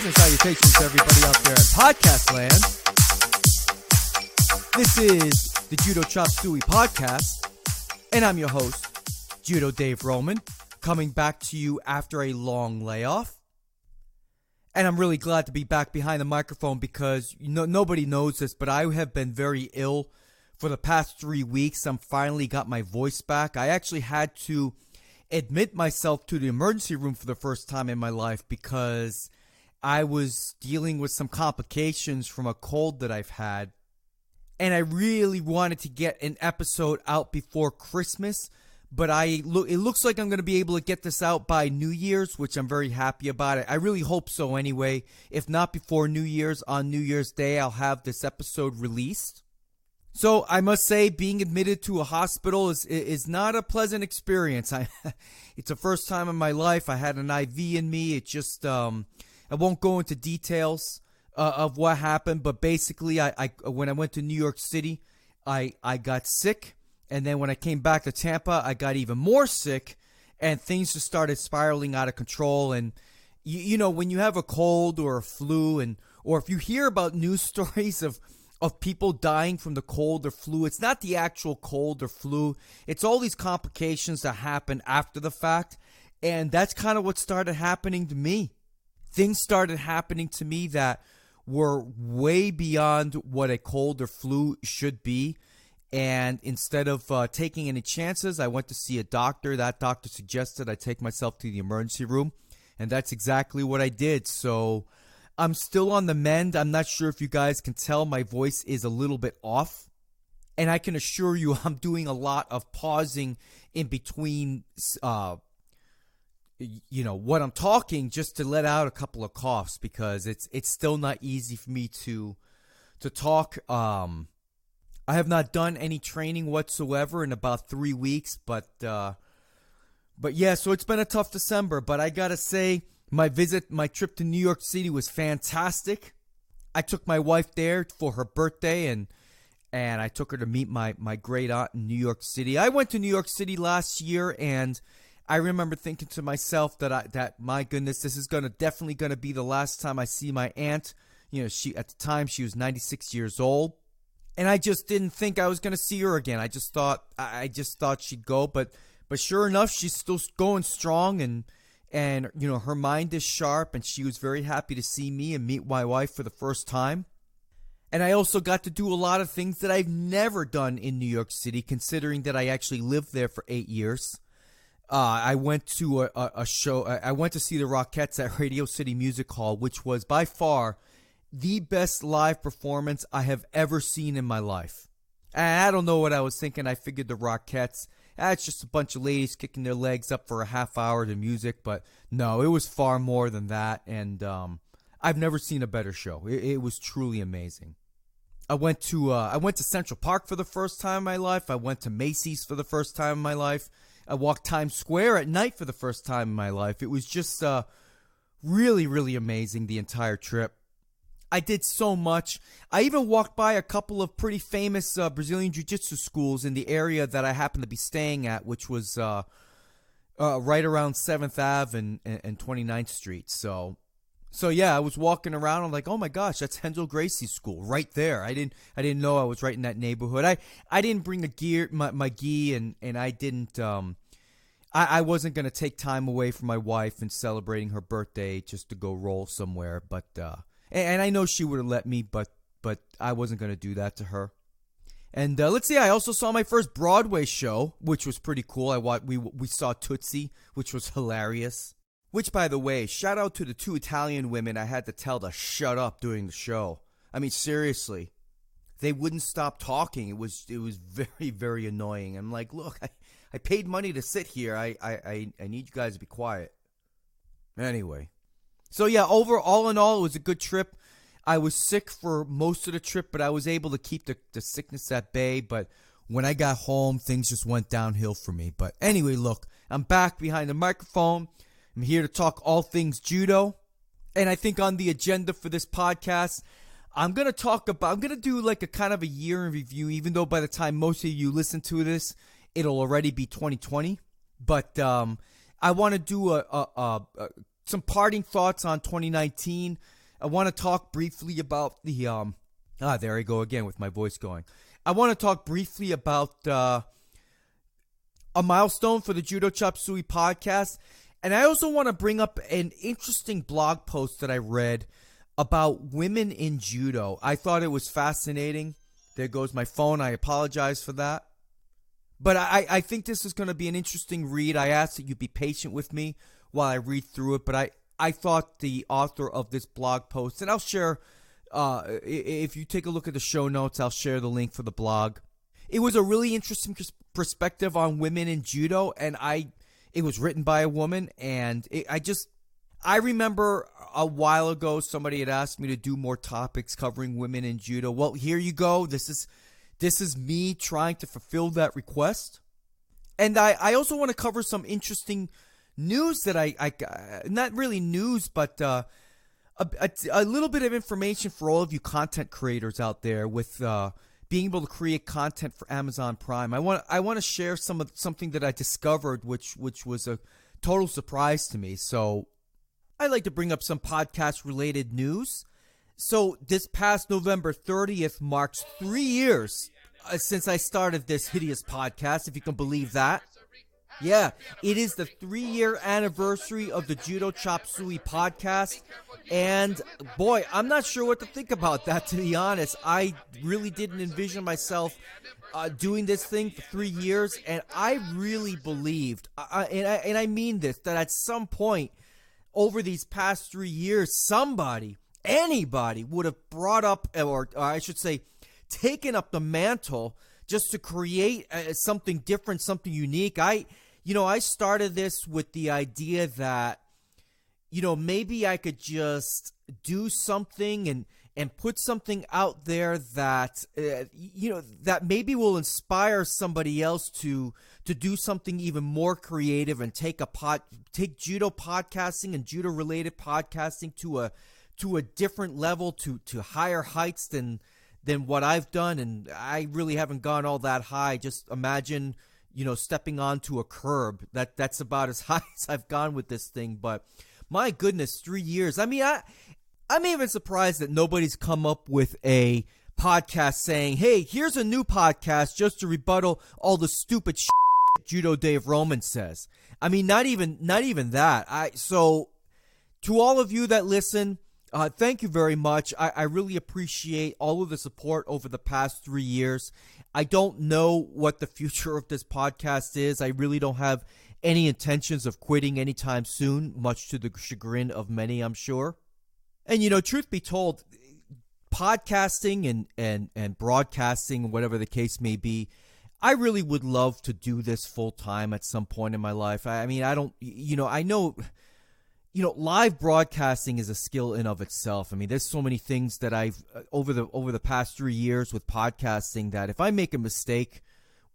Greetings and salutations to everybody out there in podcast land. This is the Judo Suey podcast, and I'm your host, Judo Dave Roman, coming back to you after a long layoff. And I'm really glad to be back behind the microphone because nobody knows this, but I have been very ill for the past 3 weeks. I'm finally got my voice back. I actually had to admit myself to the emergency room for the first time in my life because I was dealing with some complications from a cold that I've had. And I really wanted to get an episode out before Christmas, but it looks like I'm going to be able to get this out by New Year's, which I'm very happy about it. I really hope so anyway. If not before New Year's, on New Year's Day, I'll have this episode released. So I must say, being admitted to a hospital is not a pleasant experience. It's the first time in my life. I had an IV in me. It just, I won't go into details of what happened, but basically, when I went to New York City, I got sick, and then when I came back to Tampa, I got even more sick, and things just started spiraling out of control. And you know, when you have a cold or a flu, or if you hear about news stories of people dying from the cold or flu, it's not the actual cold or flu. It's all these complications that happen after the fact. And that's kind of what started happening to me. Things started happening to me that were way beyond what a cold or flu should be. And instead of taking any chances, I went to see a doctor. That doctor suggested I take myself to the emergency room. And that's exactly what I did. So I'm still on the mend. I'm not sure if you guys can tell my voice is a little bit off. And I can assure you I'm doing a lot of pausing in between, what I'm talking, just to let out a couple of coughs because it's still not easy for me to talk. I have not done any training whatsoever in about 3 weeks, but yeah, so it's been a tough December. But I gotta say, my trip to New York City was fantastic. I took my wife there for her birthday, and I took her to meet my great aunt in New York City. I went to New York City last year, and I remember thinking to myself that my goodness, this is definitely gonna be the last time I see my aunt. You know, at the time she was 96 years old, and I just didn't think I was gonna see her again. I just thought she'd go, but sure enough, she's still going strong, and her mind is sharp, and she was very happy to see me and meet my wife for the first time. And I also got to do a lot of things that I've never done in New York City, considering that I actually lived there for 8 years. I went to a show. I went to see the Rockettes at Radio City Music Hall, which was by far the best live performance I have ever seen in my life. And I don't know what I was thinking. I figured the Rockettes, it's just a bunch of ladies kicking their legs up for a half hour to music, but no, it was far more than that, and I've never seen a better show. It was truly amazing. I went to Central Park for the first time in my life. I went to Macy's for the first time in my life. I walked Times Square at night for the first time in my life. It was just really, really amazing, the entire trip. I did so much. I even walked by a couple of pretty famous Brazilian Jiu-Jitsu schools in the area that I happened to be staying at, which was right around 7th Ave and 29th Street. So yeah, I was walking around. I'm like, oh my gosh, that's Renzo Gracie's school right there. I didn't know I was right in that neighborhood. I didn't bring my gi, and I didn't. I wasn't gonna take time away from my wife and celebrating her birthday just to go roll somewhere, but. And I know she would have let me, but I wasn't going to do that to her. And let's see, I also saw my first Broadway show, which was pretty cool. We saw Tootsie, which was hilarious. Which, by the way, shout out to the 2 Italian women I had to tell to shut up during the show. I mean, seriously. They wouldn't stop talking. It was very, very annoying. I'm like, look, I paid money to sit here. I need you guys to be quiet. Anyway. So yeah, all in all, it was a good trip. I was sick for most of the trip, but I was able to keep the sickness at bay. But when I got home, things just went downhill for me. But anyway, look, I'm back behind the microphone. I'm here to talk all things judo. And I think on the agenda for this podcast, I'm going to do like a kind of a year in review, even though by the time most of you listen to this, it'll already be 2020. But I want to do some parting thoughts on 2019, I want to talk briefly about the there I go again with my voice going. I want to talk briefly about a milestone for the Judo Chop Suey podcast. And I also want to bring up an interesting blog post that I read about women in judo. I thought it was fascinating. There goes my phone. I apologize for that. But I think this is going to be an interesting read. I ask that you be patient with me while I read through it. But I thought the author of this blog post, and I'll share, if you take a look at the show notes, I'll share the link for the blog. It was a really interesting perspective on women in judo, and it was written by a woman, and I remember a while ago somebody had asked me to do more topics covering women in judo. Well, here you go. This is me trying to fulfill that request. And I also want to cover some interesting news that I not really news, but a little bit of information for all of you content creators out there with being able to create content for Amazon Prime. I want to share something that I discovered, which was a total surprise to me. So I'd like to bring up some podcast-related news. So this past November 30th marks 3 years since I started this hideous podcast, if you can believe that. Yeah, it is the 3-year anniversary of the Judo Chop Suey podcast. And boy, I'm not sure what to think about that, to be honest. I really didn't envision myself doing this thing for 3 years. And I really believed, and I mean this, that at some point over these past 3 years, anybody would have brought up, or I should say, taken up the mantle just to create something different, something unique. I started this with the idea that, maybe I could just do something and put something out there that, that maybe will inspire somebody else to do something even more creative and take judo podcasting and judo related podcasting to a different level, to higher heights than what I've done. And I really haven't gone all that high. Just imagine, stepping onto a curb. That's about as high as I've gone with this thing. But my goodness, 3 years. I mean, I'm even surprised that nobody's come up with a podcast saying, hey, here's a new podcast just to rebuttal all the stupid shit Judo Dave Roman says. I mean, not even that. So to all of you that listen, thank you very much. I really appreciate all of the support over the past 3 years. I don't know what the future of this podcast is. I really don't have any intentions of quitting anytime soon, much to the chagrin of many, I'm sure. And, truth be told, podcasting and broadcasting, whatever the case may be, I really would love to do this full time at some point in my life. I mean, I don't, I know, live broadcasting is a skill in of itself. I mean, there's so many things that I've over the past 3 years with podcasting that if I make a mistake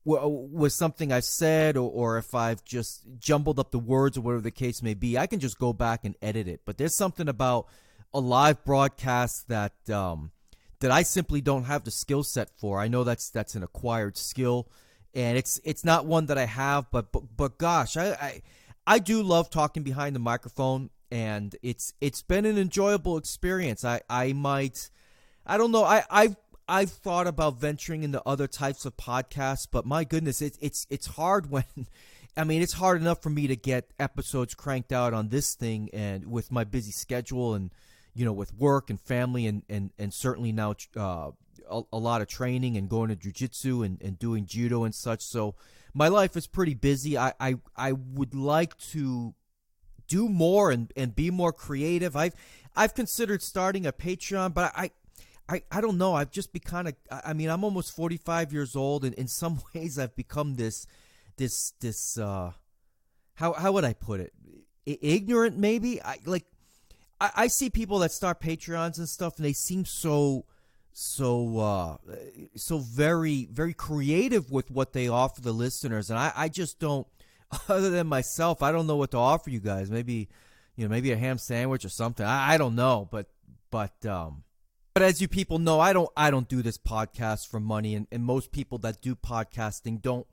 with something I've said, or if I've just jumbled up the words or whatever the case may be, I can just go back and edit it. But there's something about a live broadcast that I simply don't have the skill set for. I know that's an acquired skill, and it's not one that I have. But gosh, I do love talking behind the microphone, and it's been an enjoyable experience. I don't know. I've thought about venturing into other types of podcasts, but my goodness, it's hard when. I mean, it's hard enough for me to get episodes cranked out on this thing, and with my busy schedule and with work and family and certainly now a lot of training and going to jiu-jitsu and doing judo and such. So my life is pretty busy. I would like to do more and be more creative. I've considered starting a Patreon, but I don't know. I've just become I'm almost 45 years old, and in some ways I've become this how would I put it? Ignorant, maybe. I see people that start Patreons and stuff, and they seem so very, very creative with what they offer the listeners, and I just don't. Other than myself, I don't know what to offer you guys. Maybe maybe a ham sandwich or something. I don't know, but as you people know, I don't do this podcast for money, and most people that do podcasting don't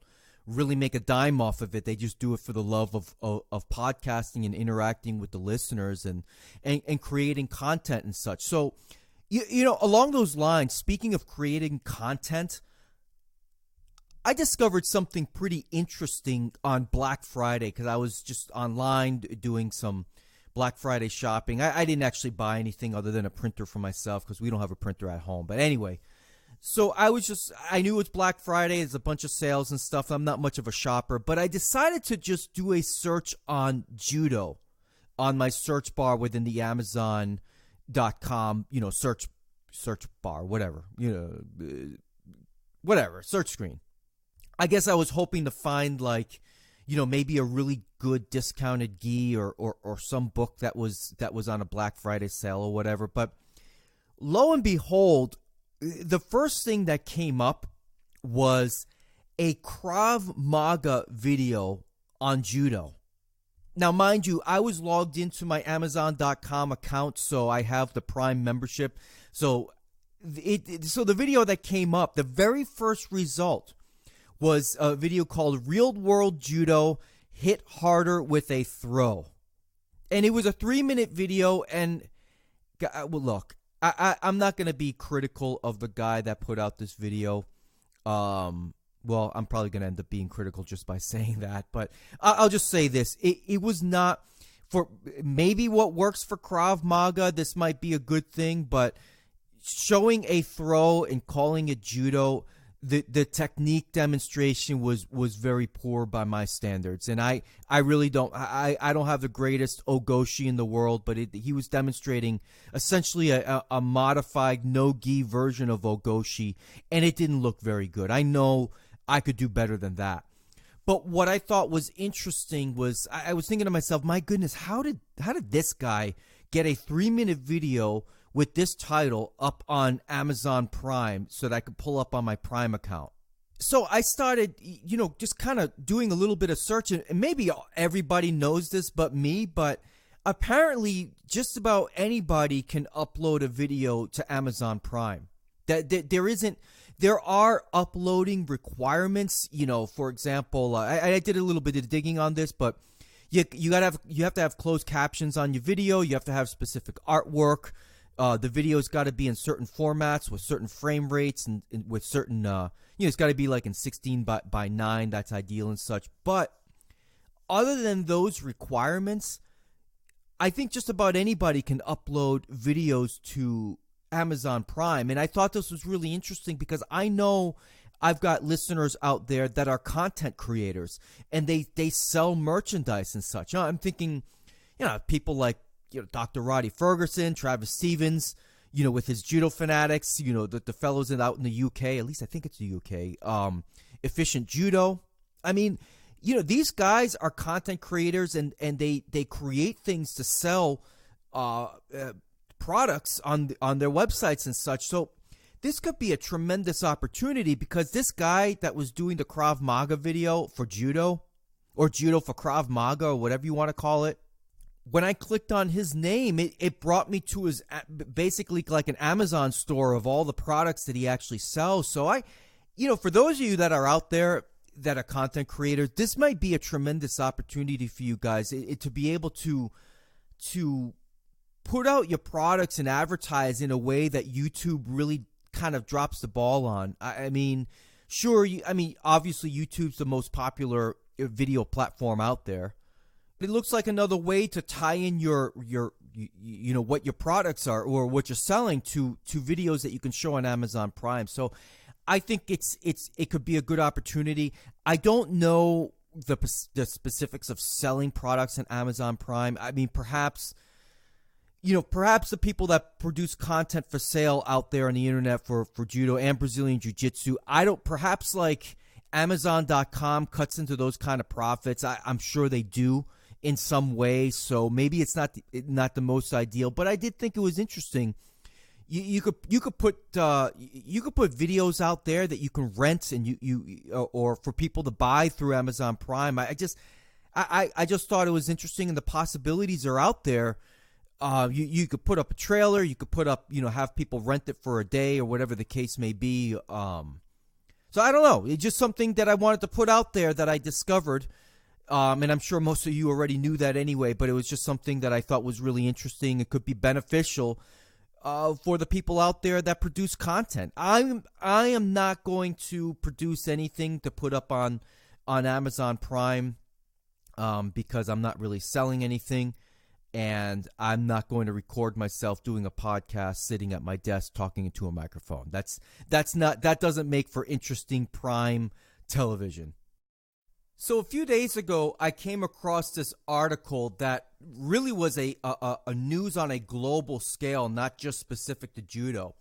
really make a dime off of it. They just do it for the love of podcasting and interacting with the listeners and creating content and such. So, you know, along those lines, speaking of creating content, I discovered something pretty interesting on Black Friday because I was just online doing some Black Friday shopping. I didn't actually buy anything other than a printer for myself because we don't have a printer at home. But anyway, so I knew it was Black Friday. There's a bunch of sales and stuff. I'm not much of a shopper, but I decided to just do a search on Judo on my search bar within the Amazon.com, you know, search bar, whatever, you know, whatever, search screen. I guess I was hoping to find, like, you know, maybe a really good discounted gi or some book that was on a Black Friday sale or whatever. But lo and behold, the first thing that came up was a Krav Maga video on Judo. Now, mind you, I was logged into my Amazon.com account, so I have the Prime membership. So the video that came up, the very first result was a video called Real World Judo Hit Harder with a Throw. And it was a 3-minute video, and, well, look, I'm not going to be critical of the guy that put out this video. Well, I'm probably going to end up being critical just by saying that, but I'll just say this. It was not, for maybe what works for Krav Maga, this might be a good thing, but showing a throw and calling it judo, the technique demonstration was very poor by my standards, and I really don't have the greatest ogoshi in the world, but he was demonstrating essentially a modified no-gi version of ogoshi, and it didn't look very good. I know I could do better than that, but what I thought was interesting was I was thinking to myself, my goodness, how did this guy get a 3-minute video with this title up on Amazon Prime so that I could pull up on my Prime account? So I started, you know, just kind of doing a little bit of searching, and maybe everybody knows this but me, but apparently just about anybody can upload a video to Amazon Prime. There are uploading requirements, you know. For example, I did a little bit of digging on this, but you have to have closed captions on your video. You have to have specific artwork. The video's got to be in certain formats with certain frame rates and with certain, you know, it's got to be like in 16 by 9. That's ideal and such. But other than those requirements, I think just about anybody can upload videos to Amazon Prime. And I thought this was really interesting because I know I've got listeners out there that are content creators and they sell merchandise and such. I'm thinking, you know, people like, you know, Dr. Roddy Ferguson, Travis Stevens, you know, with his Judo Fanatics, you know, the fellows out in the UK, at least I think it's the UK, Efficient Judo. I mean, you know, these guys are content creators and they create things to sell products on their websites and such. So this could be a tremendous opportunity because this guy that was doing the Krav Maga video for Judo, or Judo for Krav Maga, or whatever you want to call it, when I clicked on his name, it brought me to his, basically like an Amazon store of all the products that he actually sells. So you know, for those of you that are out there that are content creators, this might be a tremendous opportunity for you guys to be able to put out your products and advertise in a way that YouTube really kind of drops the ball on. I mean, sure, obviously YouTube's the most popular video platform out there. It looks like another way to tie in your you know, what your products are or what you're selling to videos that you can show on Amazon Prime. So I think it could be a good opportunity. I don't know the specifics of selling products on Amazon Prime. I mean, perhaps the people that produce content for sale out there on the internet for Judo and Brazilian Jiu-Jitsu, perhaps like Amazon.com cuts into those kind of profits. I'm sure they do in some way, so maybe it's not the most ideal, but I did think it was interesting. You could put videos out there that you can rent and or for people to buy through Amazon Prime. I just thought it was interesting, and the possibilities are out there. You could put up a trailer, you could put up, you know, have people rent it for a day or whatever the case may be. So I don't know. It's just something that I wanted to put out there that I discovered. And I'm sure most of you already knew that anyway, but it was just something that I thought was really interesting. It could be beneficial for the people out there that produce content. I am not going to produce anything to put up on Amazon Prime because I'm not really selling anything, and I'm not going to record myself doing a podcast sitting at my desk talking into a microphone. That doesn't make for interesting Prime television. So a few days ago, I came across this article that really was a news on a global scale, not just specific to judo.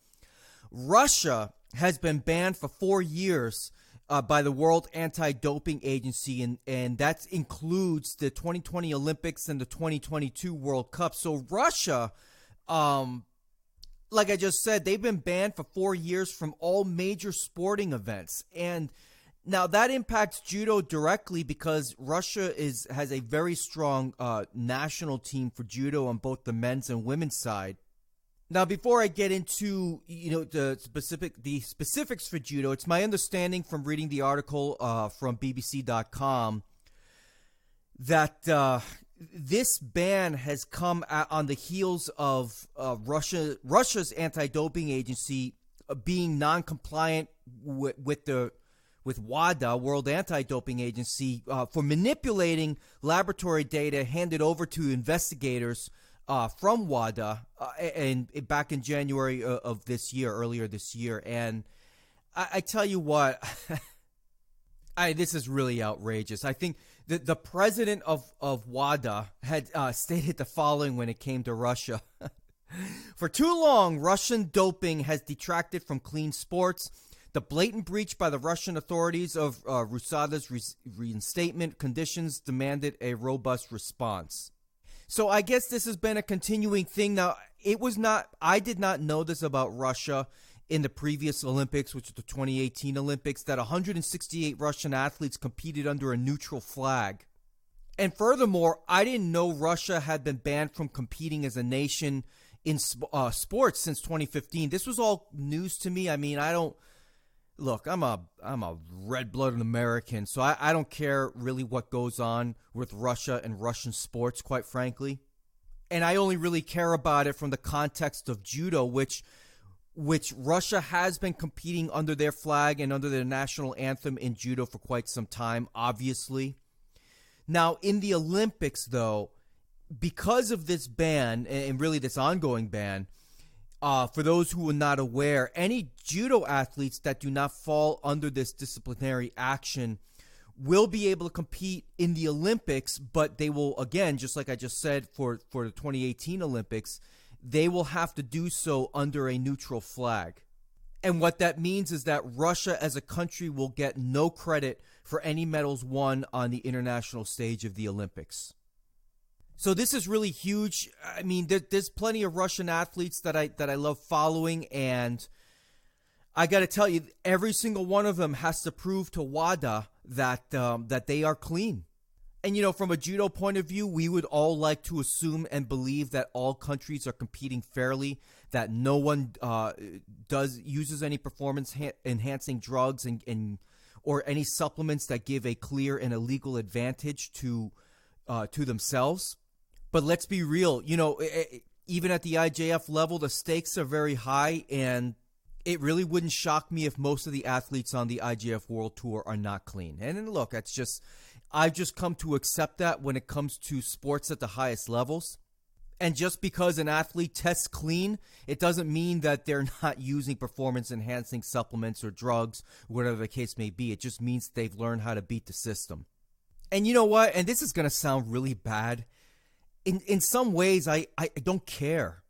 Russia has been banned for 4 years by the World Anti-Doping Agency, and that includes the 2020 Olympics and the 2022 World Cup. So Russia, like I just said, they've been banned for 4 years from all major sporting events. And now, that impacts judo directly because Russia has a very strong national team for judo on both the men's and women's side. Now, before I get into the specifics for judo, it's my understanding from reading the article from BBC.com that this ban has come on the heels of Russia's anti-doping agency being non-compliant with WADA, World Anti-Doping Agency, for manipulating laboratory data handed over to investigators from WADA and back in January of this year, earlier this year. And I tell you what, this is really outrageous. I think the president of WADA had stated the following when it came to Russia. For too long, Russian doping has detracted from clean sports. The blatant breach by the Russian authorities of RUSADA's reinstatement conditions demanded a robust response. So I guess this has been a continuing thing. Now, I did not know this about Russia in the previous Olympics, which was the 2018 Olympics, that 168 Russian athletes competed under a neutral flag. And furthermore, I didn't know Russia had been banned from competing as a nation in sports since 2015. This was all news to me. I mean, Look, I'm a red-blooded American, so I don't care really what goes on with Russia and Russian sports, quite frankly. And I only really care about it from the context of judo, which Russia has been competing under their flag and under their national anthem in judo for quite some time, obviously. Now, in the Olympics, though, because of this ban, and really this ongoing ban, for those who are not aware, any judo athletes that do not fall under this disciplinary action will be able to compete in the Olympics, but they will, again, just like I just said for the 2018 Olympics, they will have to do so under a neutral flag. And what that means is that Russia as a country will get no credit for any medals won on the international stage of the Olympics. So this is really huge. I mean, there's plenty of Russian athletes that I love following, and I got to tell you, every single one of them has to prove to WADA that they are clean. And from a judo point of view, we would all like to assume and believe that all countries are competing fairly, that no one uses any performance enhancing drugs or any supplements that give a clear and illegal advantage to themselves. But let's be real, even at the IJF level, the stakes are very high, and it really wouldn't shock me if most of the athletes on the IJF World Tour are not clean. And look, I've just come to accept that when it comes to sports at the highest levels. And just because an athlete tests clean, it doesn't mean that they're not using performance-enhancing supplements or drugs, whatever the case may be. It just means they've learned how to beat the system. And you know what? And this is going to sound really bad. In some ways, I don't care.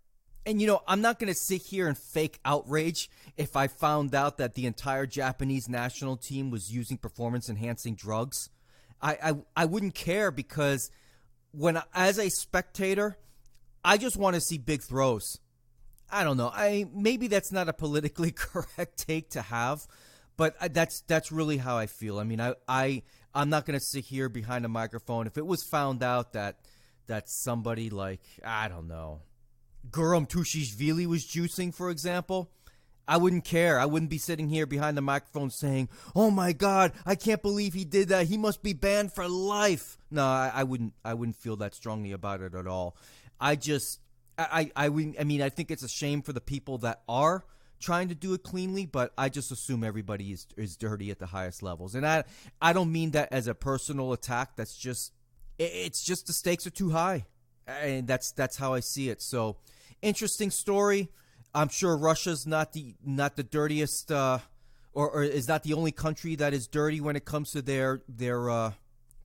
And, I'm not going to sit here and fake outrage if I found out that the entire Japanese national team was using performance-enhancing drugs. I wouldn't care because as a spectator, I just want to see big throws. I don't know. Maybe that's not a politically correct take to have, but that's really how I feel. I mean, I'm not going to sit here behind a microphone. If it was found out that somebody like, I don't know, Guram Tushishvili was juicing, for example, I wouldn't care. I wouldn't be sitting here behind the microphone saying, "Oh my God, I can't believe he did that. He must be banned for life." No, I wouldn't. I wouldn't feel that strongly about it at all. I just, I wouldn't. I mean, I think it's a shame for the people that are trying to do it cleanly, but I just assume everybody is dirty at the highest levels, and I don't mean that as a personal attack. That's just, it's just the stakes are too high, and that's how I see it. So, interesting story. I'm sure Russia's not the dirtiest, or is not the only country that is dirty when it comes to their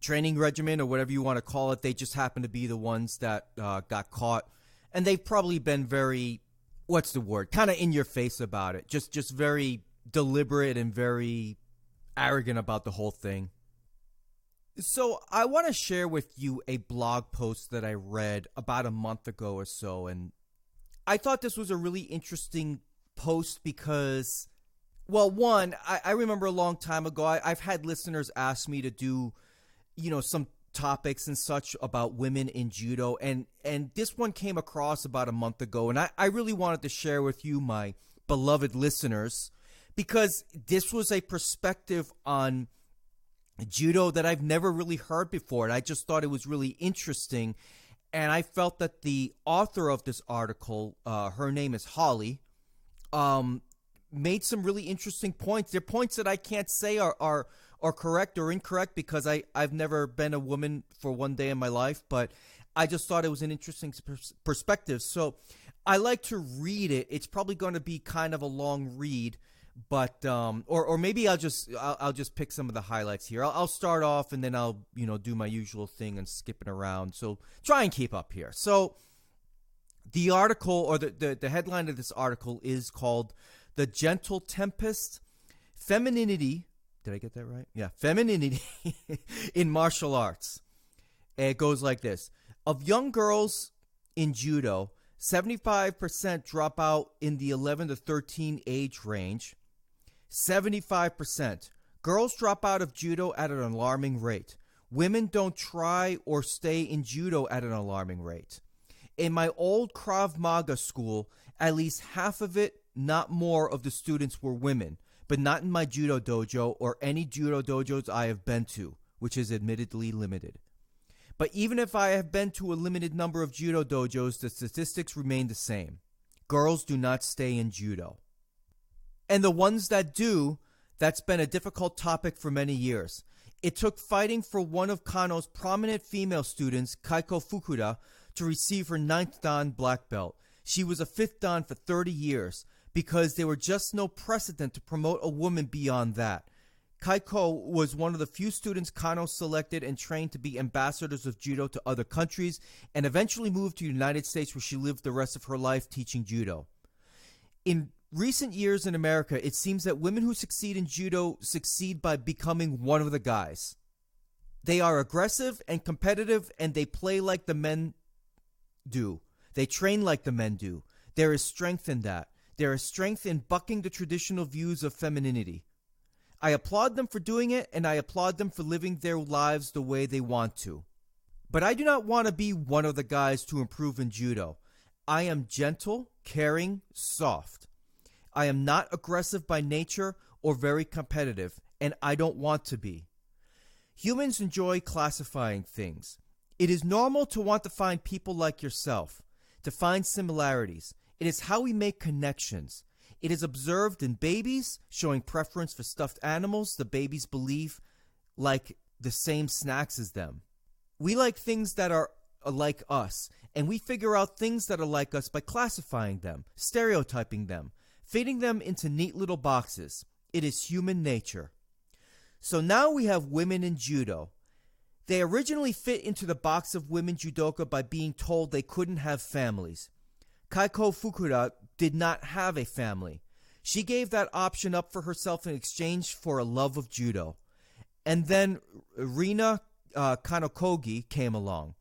training regimen or whatever you want to call it. They just happen to be the ones that got caught, and they've probably been very, what's the word, kind of in your face about it. Just very deliberate and very arrogant about the whole thing. So I want to share with you a blog post that I read about a month ago or so, and I thought this was a really interesting post because, well, one, I remember a long time ago, I've had listeners ask me to do, some topics and such about women in judo, and this one came across about a month ago, and I really wanted to share with you, my beloved listeners, because this was a perspective on judo that I've never really heard before, and I just thought it was really interesting. And I felt that the author of this article, her name is Holly, made some really interesting points. They're points that I can't say are correct or incorrect because I've never been a woman for one day in my life, but I just thought it was an interesting perspective. So I like to read it. It's probably going to be kind of a long read, but or maybe I'll just pick some of the highlights here. I'll start off and then I'll do my usual thing and skipping around. So try and keep up here. So the article, or the headline of this article, is called "The Gentle Tempest: Femininity." Did I get that right? Yeah, femininity in martial arts. It goes like this: of young girls in judo, 75% drop out in the 11 to 13 age range. 75%. Girls drop out of judo at an alarming rate. Women don't try or stay in judo at an alarming rate. In my old Krav Maga school, at least half of it, not more, of the students were women, but not in my judo dojo or any judo dojos I have been to, which is admittedly limited. But even if I have been to a limited number of judo dojos, the statistics remain the same. Girls do not stay in judo. And the ones that do, that's been a difficult topic for many years. It took fighting for one of Kano's prominent female students, Kaiko Fukuda, to receive her 9th Dan black belt. She was a 5th Dan for 30 years because there were just no precedent to promote a woman beyond that. Kaiko was one of the few students Kano selected and trained to be ambassadors of judo to other countries, and eventually moved to the United States, where she lived the rest of her life teaching judo. In recent years in America, it seems that women who succeed in judo succeed by becoming one of the guys. They are aggressive and competitive, and they play like the men do. They train like the men do. There is strength in that. There is strength in bucking the traditional views of femininity. I applaud them for doing it, and I applaud them for living their lives the way they want to. But I do not want to be one of the guys to improve in judo. I am gentle, caring, soft. I am not aggressive by nature or very competitive, and I don't want to be. Humans enjoy classifying things. It is normal to want to find people like yourself, to find similarities. It is how we make connections. It is observed in babies, showing preference for stuffed animals the babies believe like the same snacks as them. We like things that are like us, and we figure out things that are like us by classifying them, stereotyping them, fitting them into neat little boxes. It is human nature. So now we have women in judo. They originally fit into the box of women judoka by being told they couldn't have families. Kaiko Fukuda did not have a family. She gave that option up for herself in exchange for a love of judo. And then Rina Kanokogi came along.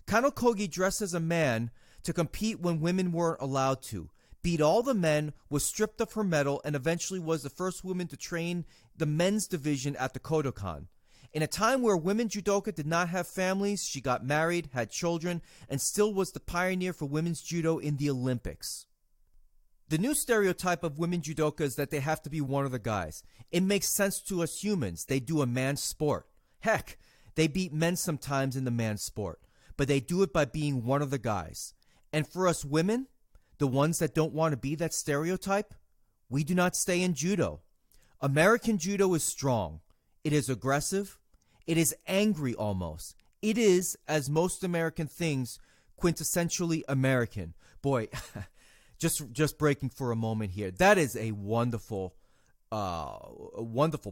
Kanokogi dressed as a man to compete when women weren't allowed to, beat all the men, was stripped of her medal, and eventually was the first woman to train the men's division at the Kodokan. In a time where women judoka did not have families, she got married, had children, and still was the pioneer for women's judo in the Olympics. The new stereotype of women judoka is that they have to be one of the guys. It makes sense to us humans. They do a man's sport. Heck, they beat men sometimes in the man's sport, but they do it by being one of the guys. And for us women, the ones that don't want to be that stereotype, we do not stay in judo. American judo is strong. It is aggressive. It is angry almost. It is, as most American things, quintessentially American. Boy, just breaking for a moment here. That is a wonderful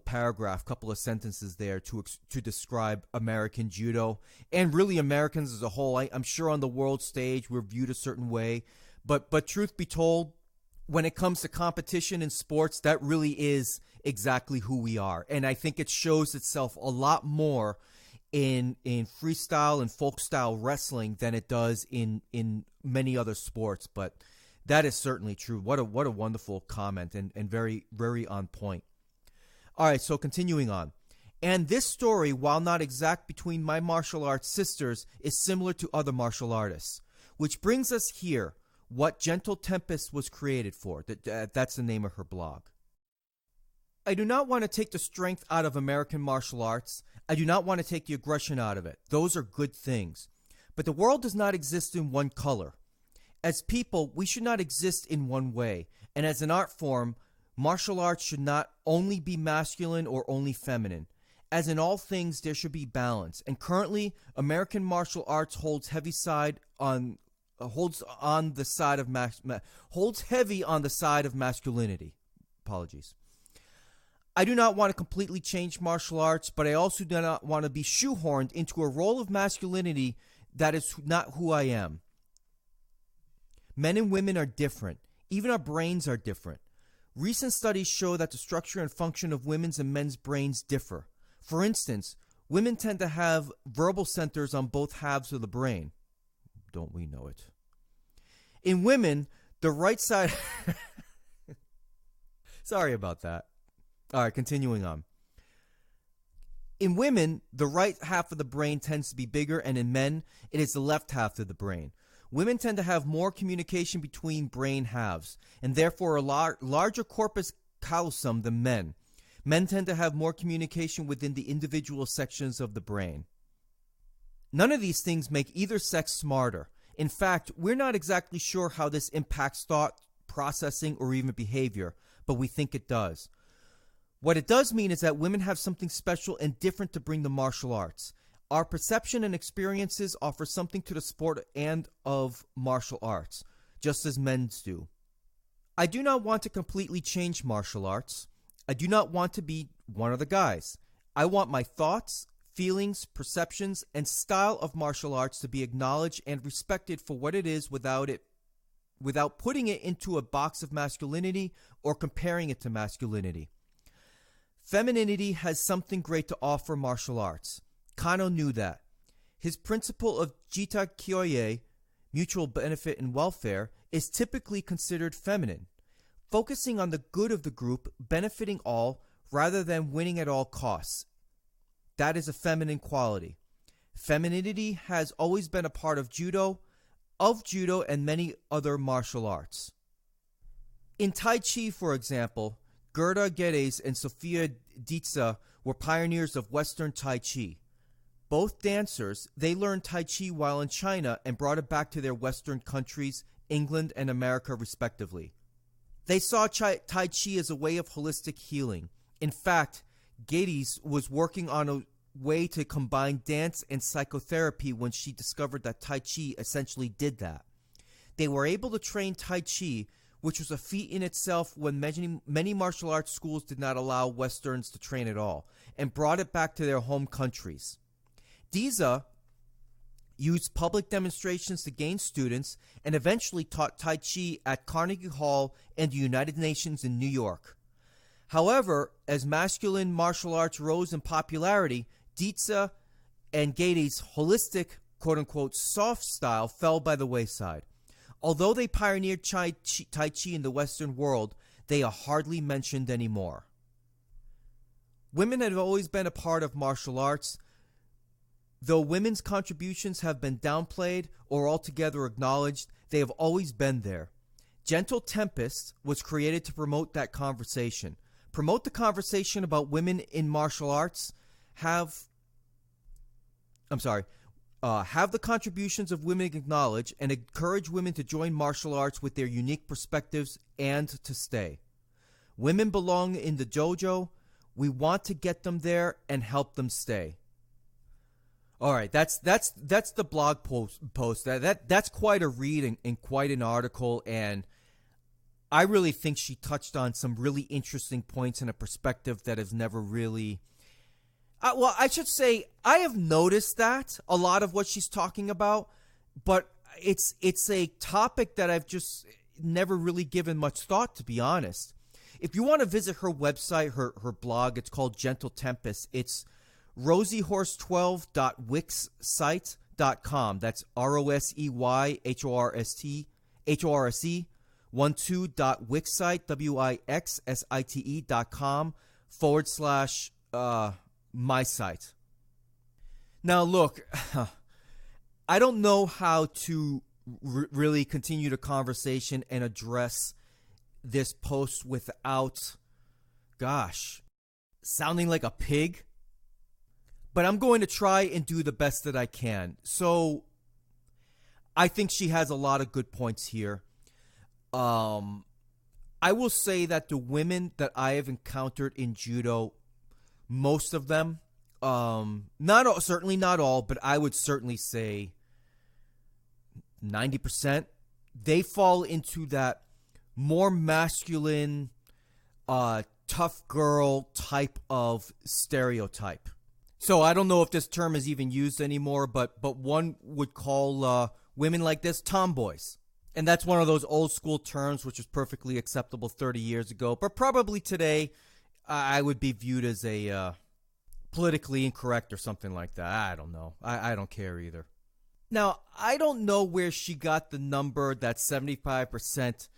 paragraph, couple of sentences there to describe American judo and really Americans as a whole. I'm sure on the world stage we're viewed a certain way, but truth be told, when it comes to competition in sports, that really is exactly who we are. And I think it shows itself a lot more in freestyle and folk style wrestling than it does in many other sports. But that is certainly true. What a wonderful comment and very, very on point. All right, so continuing on. And this story, while not exact between my martial arts sisters, is similar to other martial artists. Which brings us here. What Gentle Tempest was created for. That's the name of her blog. I do not want to take the strength out of American martial arts. I do not want to take the aggression out of it. Those are good things. But the world does not exist in one color. As people, we should not exist in one way. And as an art form, martial arts should not only be masculine or only feminine. As in all things, there should be balance. And currently, American martial arts holds heavy on the side of masculinity. Apologies. I do not want to completely change martial arts, but I also do not want to be shoehorned into a role of masculinity that is not who I am. Men and women are different. Even our brains are different. Recent studies show that the structure and function of women's and men's brains differ. For instance, women tend to have verbal centers on both halves of the brain. Don't we know it? In women, the right side... Sorry about that. All right, continuing on. In women, the right half of the brain tends to be bigger, and in men, it is the left half of the brain. Women tend to have more communication between brain halves, and therefore a larger corpus callosum than men. Men tend to have more communication within the individual sections of the brain. None of these things make either sex smarter. In fact, we're not exactly sure how this impacts thought, processing, or even behavior, but we think it does. What it does mean is that women have something special and different to bring to martial arts. Our perception and experiences offer something to the sport and of martial arts, just as men's do. I do not want to completely change martial arts. I do not want to be one of the guys. I want my thoughts, feelings, perceptions, and style of martial arts to be acknowledged and respected for what it is without putting it into a box of masculinity or comparing it to masculinity. Femininity has something great to offer martial arts. Kano knew that. His principle of jita kyoye, mutual benefit and welfare, is typically considered feminine, focusing on the good of the group, benefiting all, rather than winning at all costs. That is a feminine quality. Femininity has always been a part of judo and many other martial arts. In Tai Chi, for example, Gerda Geddes and Sophia Dietze were pioneers of Western Tai Chi. Both dancers, they learned Tai Chi while in China and brought it back to their Western countries, England and America respectively. They saw Tai Chi as a way of holistic healing. In fact, Geddes was working on a way to combine dance and psychotherapy when she discovered that Tai Chi essentially did that. They were able to train Tai Chi, which was a feat in itself when many martial arts schools did not allow Westerns to train at all, and brought it back to their home countries. Dietze used public demonstrations to gain students and eventually taught Tai Chi at Carnegie Hall and the United Nations in New York. However, as masculine martial arts rose in popularity, Dietze and Geddes' holistic, quote-unquote, soft style fell by the wayside. Although they pioneered Tai Chi in the Western world, they are hardly mentioned anymore. Women have always been a part of martial arts. Though women's contributions have been downplayed or altogether acknowledged, they have always been there. Gentle Tempest was created to promote that conversation. Promote the conversation about women in martial arts. Have the contributions of women acknowledged and encourage women to join martial arts with their unique perspectives and to stay. Women belong in the dojo. We want to get them there and help them stay. All right, that's the blog post. That's quite a read and quite an article, and I really think she touched on some really interesting points in a perspective that has never really. Well, I should say I have noticed that a lot of what she's talking about, but it's a topic that I've just never really given much thought, to be honest. If you want to visit her website, her blog, it's called Gentle Tempest. It's rosyhorse12.wixsite.com. That's ROSEYHORSE 12.wixsite, WIXSITE.com/my site. Now, look, I don't know how to really continue the conversation and address this post without, sounding like a pig. But I'm going to try and do the best that I can. So I think she has a lot of good points here. I will say that the women that I have encountered in judo, most of them, certainly not all, but I would certainly say 90%, they fall into that more masculine, tough girl type of stereotype. So I don't know if this term is even used anymore, but one would call women like this tomboys. And that's one of those old school terms which was perfectly acceptable 30 years ago. But probably today I would be viewed as a politically incorrect or something like that. I don't know. I don't care either. Now, I don't know where she got the number that 75%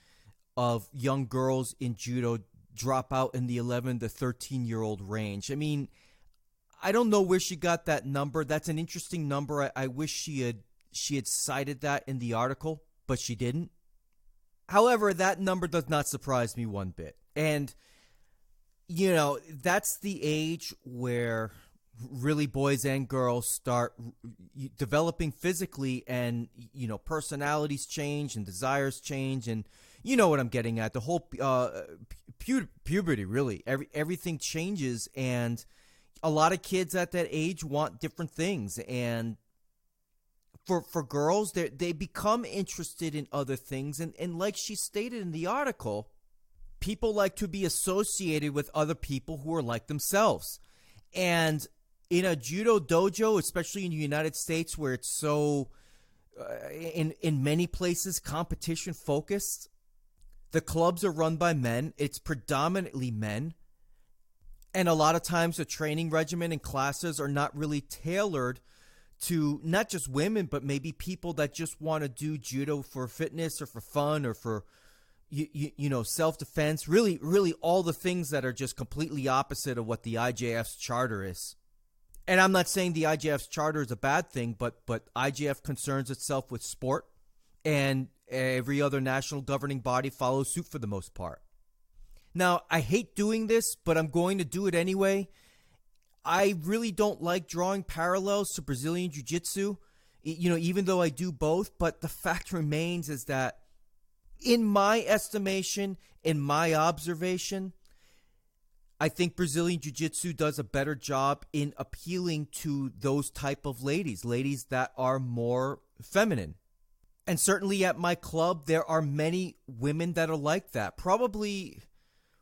of young girls in judo drop out in the 11 to 13-year-old range. I mean, I don't know where she got that number. That's an interesting number. I wish she had cited that in the article, but she didn't. However, that number does not surprise me one bit. And, you know, that's the age where really boys and girls start developing physically, and, you know, personalities change and desires change, and you know what I'm getting at. The whole puberty, really. Everything changes, and a lot of kids at that age want different things, and for girls, they become interested in other things, and like she stated in the article, people like to be associated with other people who are like themselves. And in a judo dojo, especially in the United States, where it's so, in many places, competition focused, the clubs are run by men. It's predominantly men. And a lot of times the training regimen and classes are not really tailored to not just women, but maybe people that just want to do judo for fitness or for fun or for, you know, self-defense. Really all the things that are just completely opposite of what the IJF's charter is. And I'm not saying the IJF's charter is a bad thing, but IJF concerns itself with sport, and every other national governing body follows suit for the most part. Now, I hate doing this, but I'm going to do it anyway. I really don't like drawing parallels to Brazilian Jiu-Jitsu, you know, even though I do both. But the fact remains is that in my estimation, in my observation, I think Brazilian Jiu-Jitsu does a better job in appealing to those type of ladies that are more feminine. And certainly at my club, there are many women that are like that. Probably,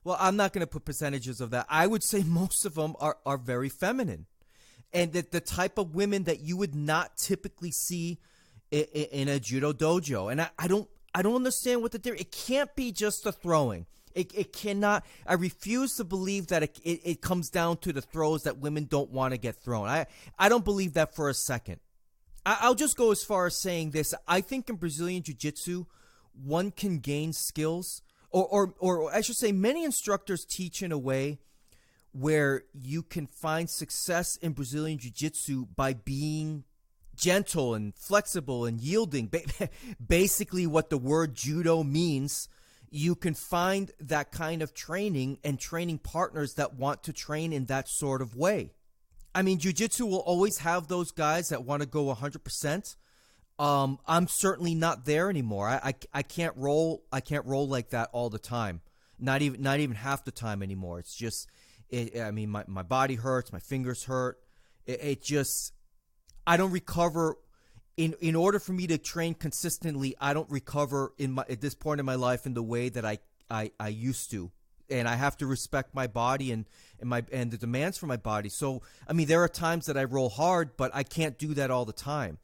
well, I'm not going to put percentages of that. I would say most of them are very feminine. And that the type of women that you would not typically see in a judo dojo. And I don't understand what the difference. It can't be just the throwing. It cannot. I refuse to believe that it comes down to the throws that women don't want to get thrown. I don't believe that for a second. I'll just go as far as saying this. I think in Brazilian Jiu-Jitsu, one can gain skills, or I should say many instructors teach in a way where you can find success in Brazilian Jiu-Jitsu by being gentle and flexible and yielding. Basically what the word judo means. You can find that kind of training and training partners that want to train in that sort of way. I mean, jiu-jitsu will always have those guys that want to go 100%. I'm certainly not there anymore. I can't roll like that all the time. Not even half the time anymore. It's just my body hurts, my fingers hurt. It just, I don't recover. In order for me to train consistently, I don't recover at this point in my life in the way that I used to. And I have to respect my body and the demands for my body. So, I mean, there are times that I roll hard, but I can't do that all the time.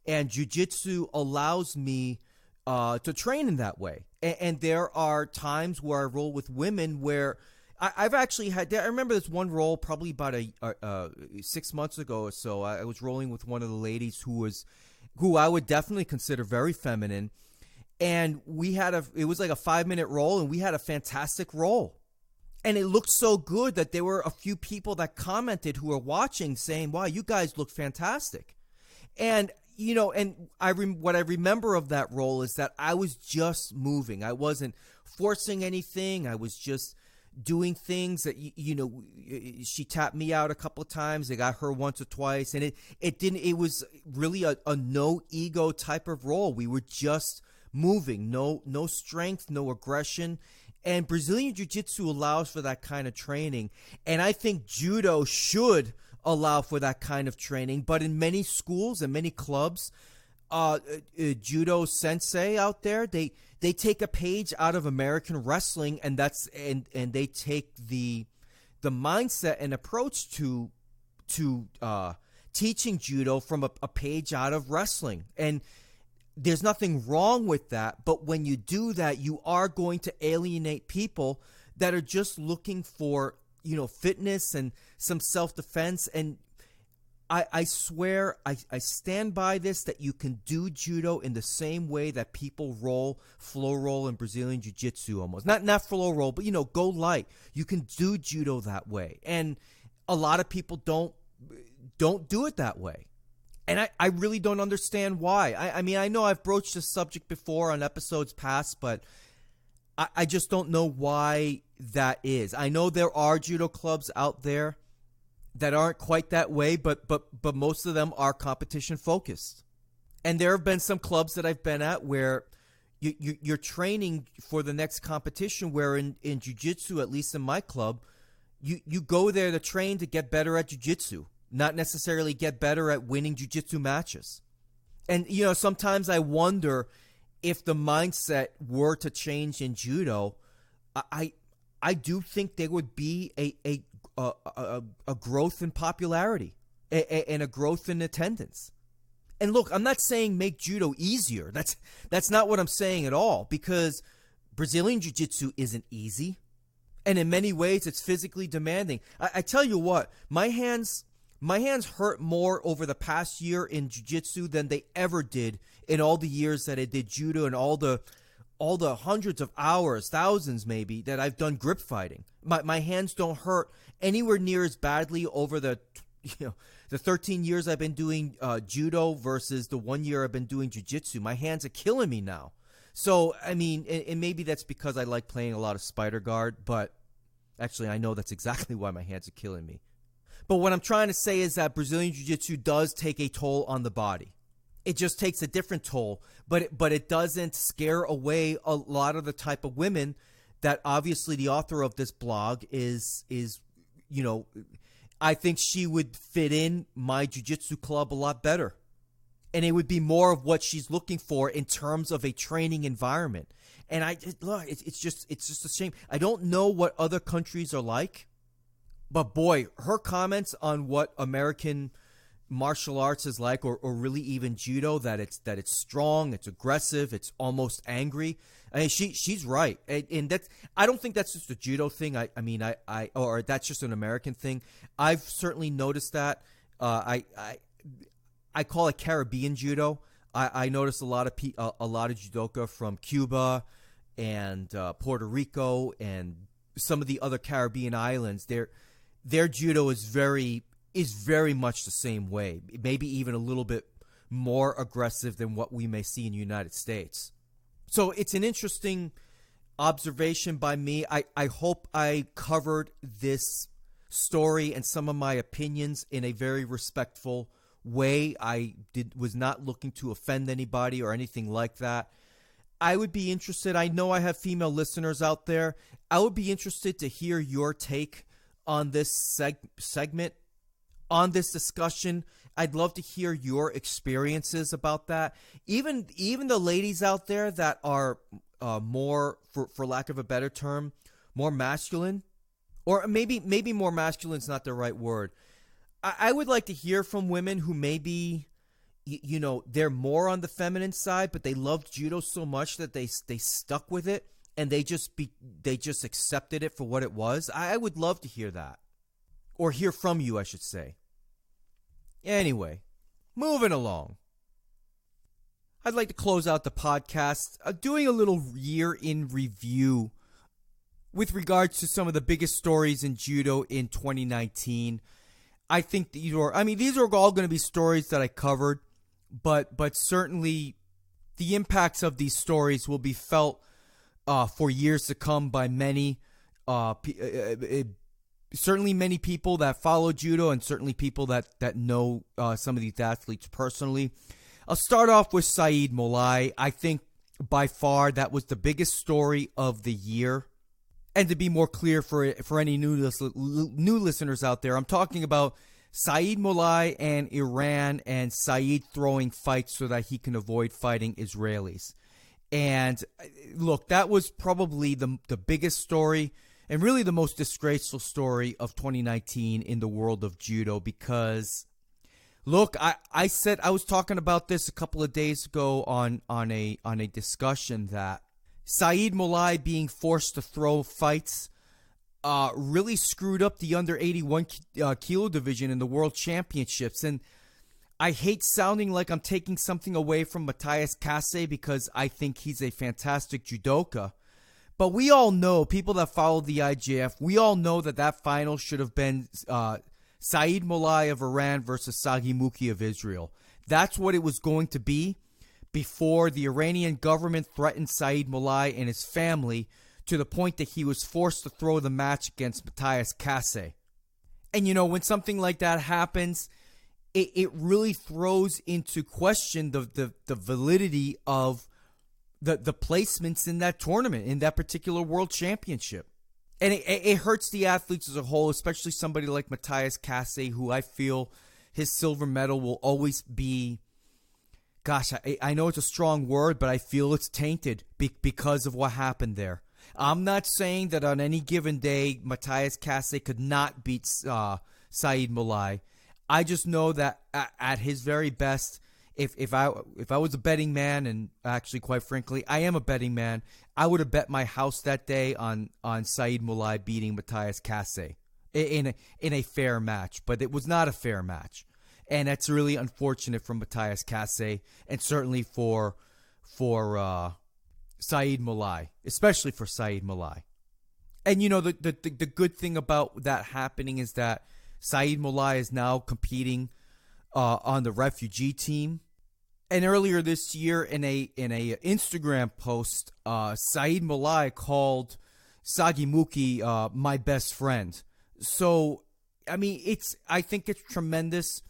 And jiu-jitsu allows me to train in that way. And there are times where I roll with women where I've actually had. I remember this one roll probably about 6 months ago or so. I was rolling with one of the ladies who I would definitely consider very feminine. And it was like a 5-minute roll, and we had a fantastic roll. And it looked so good that there were a few people that commented who were watching saying, wow, you guys look fantastic. And, you know, and what I remember of that roll is that I was just moving. I wasn't forcing anything. I was just doing things that, you know, she tapped me out a couple of times. I got her once or twice. And it was really a no ego type of roll. We were just moving, no strength, no aggression. And Brazilian Jiu-Jitsu allows for that kind of training. And I think Judo should allow for that kind of training. But in many schools and many clubs, Judo sensei out there, they take a page out of American wrestling, and they take the mindset and approach to teaching Judo from a page out of wrestling. And there's nothing wrong with that, but when you do that, you are going to alienate people that are just looking for, you know, fitness and some self-defense. And I swear, I stand by this, that you can do Judo in the same way that people flow roll in Brazilian Jiu-Jitsu almost. Not flow roll, but, you know, go light. You can do Judo that way. And a lot of people don't do it that way. And I really don't understand why. I mean, I know I've broached this subject before on episodes past, but I just don't know why that is. I know there are Judo clubs out there that aren't quite that way, but most of them are competition focused. And there have been some clubs that I've been at where you're training for the next competition, where in jiu-jitsu, at least in my club, you go there to train to get better at jiu-jitsu, not necessarily get better at winning jiu-jitsu matches. And, you know, sometimes I wonder if the mindset were to change in Judo. I do think there would be a growth in popularity and a growth in attendance. And look, I'm not saying make Judo easier. That's not what I'm saying at all, because Brazilian Jiu-Jitsu isn't easy. And in many ways, it's physically demanding. I tell you what, my hands hurt more over the past year in jiu-jitsu than they ever did in all the years that I did Judo, and all the hundreds of hours, thousands maybe, that I've done grip fighting. My hands don't hurt anywhere near as badly over the 13 years I've been doing Judo versus the 1 year I've been doing jiu-jitsu. My hands are killing me now. So, I mean, and maybe that's because I like playing a lot of Spider Guard, but actually I know that's exactly why my hands are killing me. But what I'm trying to say is that Brazilian Jiu-Jitsu does take a toll on the body. It just takes a different toll, but it doesn't scare away a lot of the type of women that obviously the author of this blog is, you know, I think she would fit in my jiu-jitsu club a lot better. And it would be more of what she's looking for in terms of a training environment. And it's just a shame. I don't know what other countries are like. But boy, her comments on what American martial arts is like, or really even Judo, that it's strong, it's aggressive, it's almost angry. I mean, she's right, and that's, I don't think that's just a Judo thing. I mean, or that's just an American thing. I've certainly noticed that. I call it Caribbean Judo. I noticed a lot of judoka from Cuba and Puerto Rico and some of the other Caribbean islands. Their Judo is very much the same way, maybe even a little bit more aggressive than what we may see in the United States. So it's an interesting observation by me. I hope I covered this story and some of my opinions in a very respectful way. Was not looking to offend anybody or anything like that. I would be interested. I know I have female listeners out there. I would be interested to hear your take on this segment, on this discussion. I'd love to hear your experiences about that. Even the ladies out there that are more, for lack of a better term, more masculine, or maybe more masculine is not the right word. I would like to hear from women who maybe, they're more on the feminine side, but they loved judo so much that they stuck with it and they just accepted it for what it was. I would love to hear that, or hear from you, I should say. Anyway, moving along. I'd like to close out the podcast doing a little year in review with regards to some of the biggest stories in judo in 2019. I think these are all going to be stories that I covered, but certainly the impacts of these stories will be felt for years to come by many, certainly many people that follow judo, and certainly people that know some of these athletes personally. I'll start off with Saeed Molai. I think by far that was the biggest story of the year. And to be more clear for any new listeners out there, I'm talking about Saeed Molai and Iran, and Saeed throwing fights so that he can avoid fighting Israelis. And look, that was probably the biggest story and really the most disgraceful story of 2019 in the world of judo, because look, I was talking about this a couple of days ago on a discussion that Saeed Molai being forced to throw fights really screwed up the under 81 kilo division in the world championships. And I hate sounding like I'm taking something away from Matthias Kasse, because I think he's a fantastic judoka. But we all know, people that follow the IJF, we all know that final should have been Saeed Molai of Iran versus Sagi Muki of Israel. That's what it was going to be before the Iranian government threatened Saeed Molai and his family to the point that he was forced to throw the match against Matthias Kasse. And when something like that happens, it really throws into question the validity of the placements in that tournament, in that particular world championship. And it hurts the athletes as a whole, especially somebody like Matthias Kasse, who I feel his silver medal will always be, gosh, I know it's a strong word, but I feel it's tainted because of what happened there. I'm not saying that on any given day Matthias Kasse could not beat Saeed Molai. I just know that at his very best, if I was a betting man, and actually, quite frankly, I am a betting man, I would have bet my house that day on Saeed Molai beating Matthias Kasse in a fair match. But it was not a fair match, and that's really unfortunate for Matthias Kasse, and certainly for Saeed Molai, especially for Saeed Molai. And the good thing about that happening is that Saeed Molai is now competing on the refugee team. And earlier this year, in a Instagram post, Saeed Molai called Sagi Muki my best friend. So, I think it's tremendous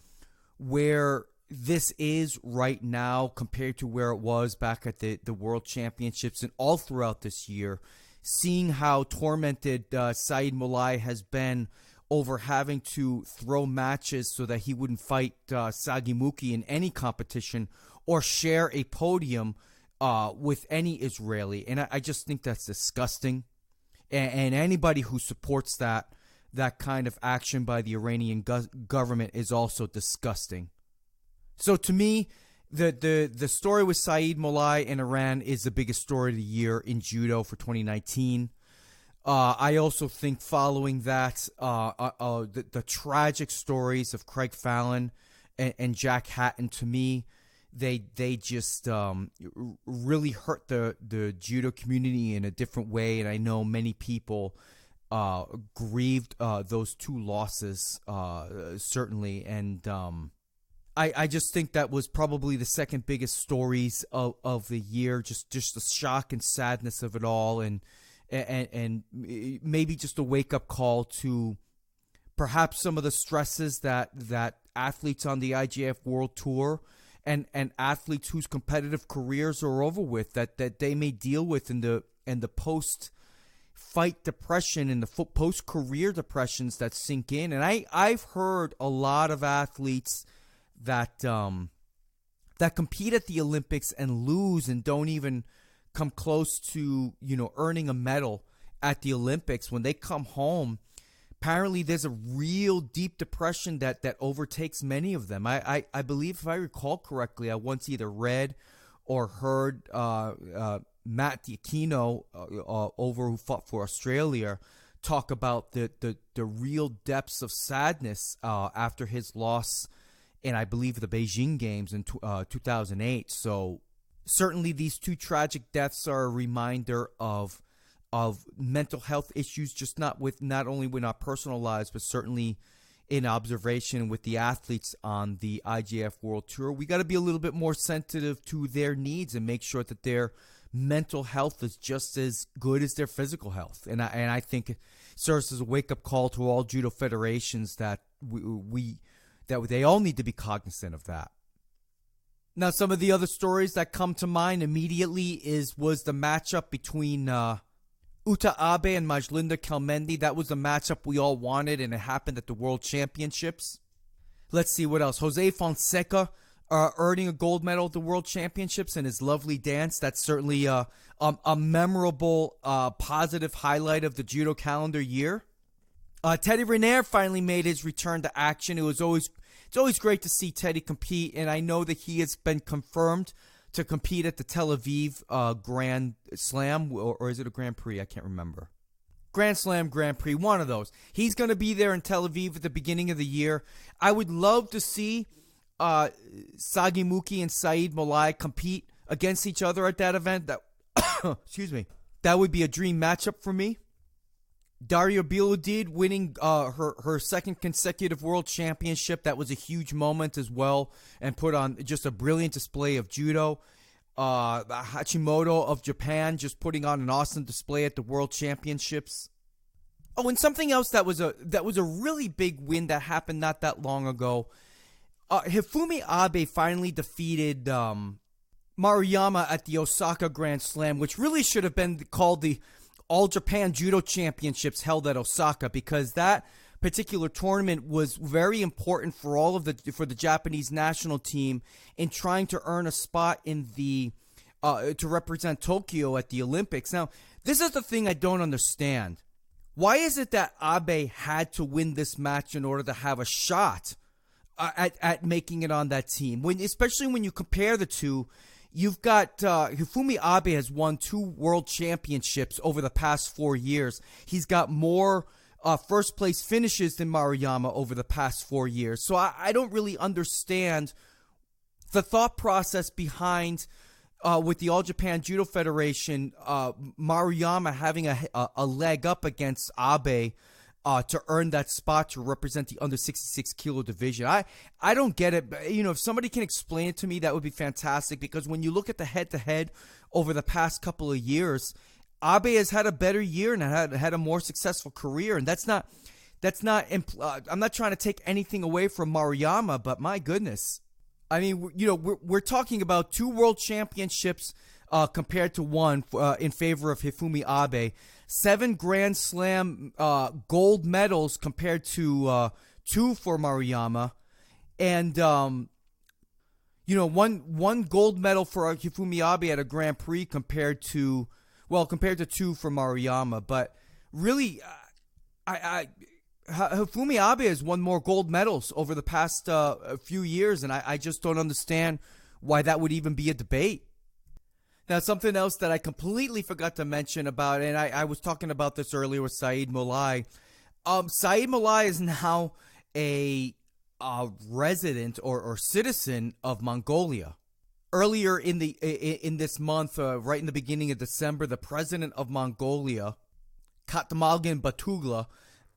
where this is right now compared to where it was back at the World Championships and all throughout this year. Seeing how tormented Saeed Molai has been over having to throw matches so that he wouldn't fight Sagi Muki in any competition or share a podium with any Israeli. And I just think that's disgusting. And anybody who supports that kind of action by the Iranian government is also disgusting. So to me, the story with Saeed Molai in Iran is the biggest story of the year in judo for 2019. I also think following that, the tragic stories of Craig Fallon and Jack Hatton, to me, they just really hurt the judo community in a different way. And I know many people grieved those two losses, certainly. And I just think that was probably the second biggest stories of the year. Just the shock and sadness of it all, and maybe just a wake up call to perhaps some of the stresses that athletes on the IGF World Tour and athletes whose competitive careers are over with that they may deal with in the post fight depression and the post career depressions that sink in. And I've heard a lot of athletes that compete at the Olympics and lose and don't even come close to, earning a medal at the Olympics. When they come home, apparently there's a real deep depression that overtakes many of them. I believe, if I recall correctly, I once either read or heard Matt Diaquino over who fought for Australia talk about the real depths of sadness after his loss in, I believe, the Beijing Games in 2008. So certainly these two tragic deaths are a reminder of mental health issues, just not only with our personal lives, but certainly in observation with the athletes on the IGF World Tour. We got to be a little bit more sensitive to their needs and make sure that their mental health is just as good as their physical health. And I think it serves as a wake-up call to all judo federations that that they all need to be cognizant of that. Now, some of the other stories that come to mind immediately was the matchup between Uta Abe and Majlinda Kelmendi. That was the matchup we all wanted, and it happened at the World Championships. Let's see what else. Jose Fonseca earning a gold medal at the World Championships in his lovely dance. That's certainly a memorable, positive highlight of the judo calendar year. Teddy Riner finally made his return to action. It's always great to see Teddy compete, and I know that he has been confirmed to compete at the Tel Aviv Grand Slam, or is it a Grand Prix? I can't remember. Grand Slam, Grand Prix, one of those. He's going to be there in Tel Aviv at the beginning of the year. I would love to see Sagi Muki and Saeed Molai compete against each other at that event. Excuse me. That would be a dream matchup for me. Daria Biludid winning her second consecutive world championship. That was a huge moment as well, and put on just a brilliant display of judo. Hachimoto of Japan just putting on an awesome display at the world championships. Oh, and something else that was a really big win that happened not that long ago. Hifumi Abe finally defeated Maruyama at the Osaka Grand Slam, which really should have been called the All Japan Judo Championships held at Osaka, because that particular tournament was very important for the Japanese national team in trying to earn a spot in the to represent Tokyo at the Olympics. Now, this is the thing I don't understand. Why is it that Abe had to win this match in order to have a shot at making it on that team? Especially when you compare the two. You've got Hifumi Abe has won 2 world championships over the past 4 years. He's got more first place finishes than Maruyama over the past 4 years. So I don't really understand the thought process behind with the All Japan Judo Federation, Maruyama having a leg up against Abe to earn that spot to represent the under 66 kilo division. I don't get it. If somebody can explain it to me, that would be fantastic, because when you look at the head-to-head over the past couple of years, Abe has had a better year and had a more successful career, and that's not I'm not trying to take anything away from Maruyama, but my goodness. I mean, we're talking about 2 world championships compared to 1 in favor of Hifumi Abe. 7 Grand Slam gold medals compared to 2 for Maruyama, and one gold medal for Hifumi Abe at a Grand Prix compared to 2 for Maruyama. But really, Hifumi Abe has won more gold medals over the past few years, and I just don't understand why that would even be a debate. Now, something else that I completely forgot to mention about, and I was talking about this earlier with Saeed Molai. Saeed Molai is now a resident or citizen of Mongolia. Earlier in this month, right in the beginning of December, the president of Mongolia, Khatmagan Batugla,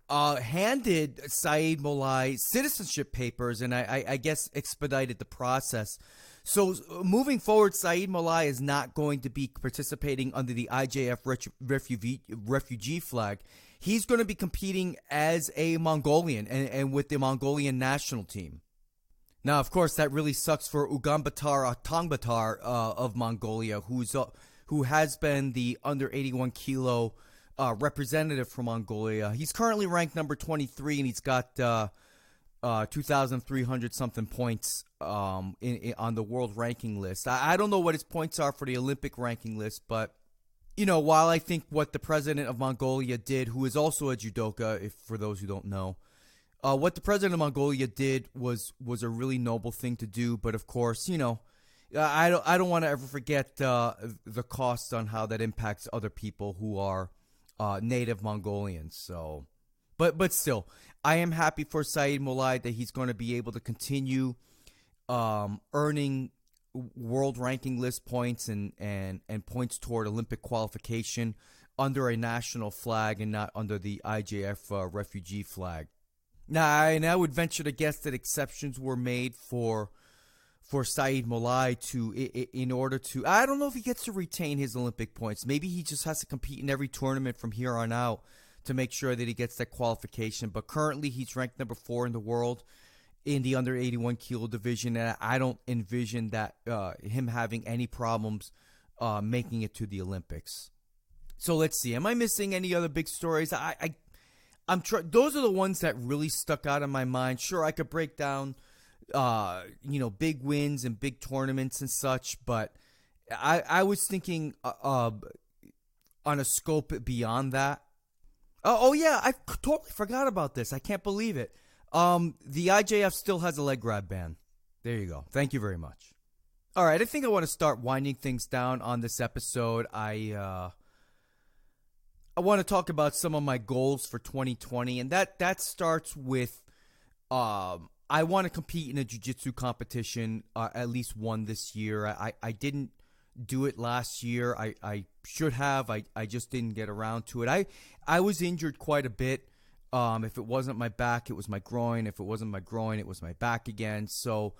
handed Saeed Molai citizenship papers, and I guess expedited the process. So moving forward, Saeed Molai is not going to be participating under the IJF refugee flag. He's going to be competing as a Mongolian and with the Mongolian national team. Now, of course, that really sucks for Ugambaatar Tongbatar of Mongolia, who has been the under 81 kilo representative for Mongolia. He's currently ranked number 23, and he's got 2,300 something points on the world ranking list. I don't know what his points are for the Olympic ranking list, but while I think what the president of Mongolia did, who is also a judoka, for those who don't know, what the president of Mongolia did was a really noble thing to do. But of course, I don't want to ever forget the cost on how that impacts other people who are native Mongolians. So, but still, I am happy for Saeed Molai that he's going to be able to continue earning world ranking list points and points toward Olympic qualification under a national flag and not under the IJF refugee flag. Now, I would venture to guess that exceptions were made for Saeed Molai in order to, I don't know if he gets to retain his Olympic points. Maybe he just has to compete in every tournament from here on out to make sure that he gets that qualification. But currently, he's ranked number 4 in the world in the under 81 kilo division, and I don't envision that him having any problems making it to the Olympics. So let's see. Am I missing any other big stories? Those are the ones that really stuck out in my mind. Sure, I could break down, big wins and big tournaments and such, but I was thinking on a scope beyond that. Oh yeah, I totally forgot about this. I can't believe it. The IJF still has a leg grab ban. There you go. Thank you very much. All right, I think I want to start winding things down on this episode. I want to talk about some of my goals for 2020, and that starts with I want to compete in a jiu-jitsu competition, at least one this year. I didn't do it last year. I should have. I just didn't get around to it. I was injured quite a bit. If it wasn't my back, it was my groin. If it wasn't my groin, it was my back again. So